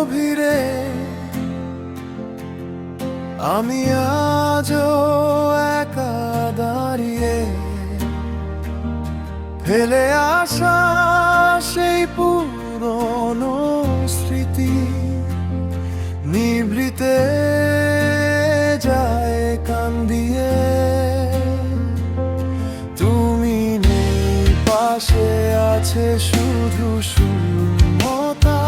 গভীরে আমি আজও একা দাঁড়িয়ে, ফেলে আসা সেই পুরনো স্মৃতি নিভৃতে যায় কান দিয়ে। তুমি নেই, পাশে আছে শুধু শূন্যতা,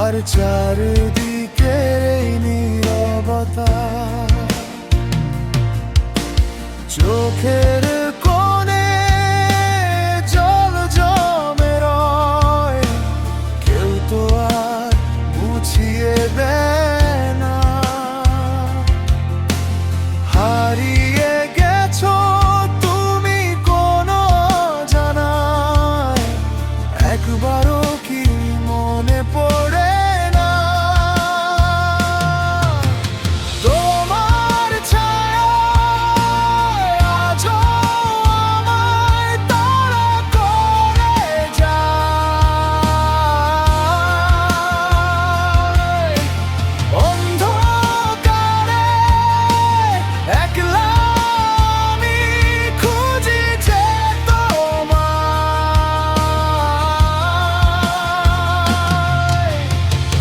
আর চারিদিকের এই নীরবতা। চোখের কোণে জল জমে রয়, কেউ তো আর বুঝিয়ে দেয় না। হারিয়ে গেছো তুমি কোনো জানায়, একবারও কি মনে পড়ে না? তোমার ছায়া আজও আমায় তাড়া করে যায়। অন্ধকারে একলা আমি খুঁজি যে তোমায়।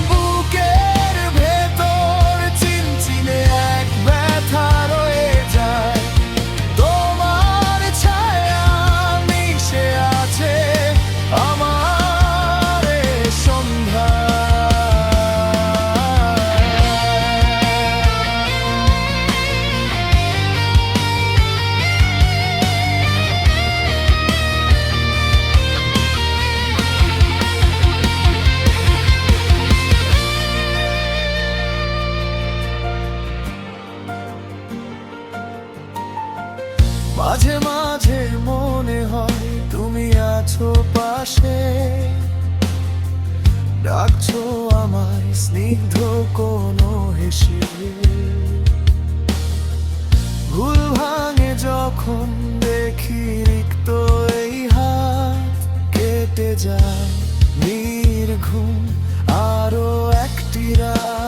বুকের ভেতর চিনচিনে এক ব্যথা রয়ে যায়, তোমার ছায়া মিশে আছে আমার এই সন্ধ্যায়। মাঝে মাঝে মনে হয় তুমি আছো পাশে, ডাকছো আমায় স্নিগ্ধ কোনো হেসে। ভুল ভাঙে যখন দেখি রিক্ত এই হাত, কেটে যায় নির্ঘুম আরো একটি রাত।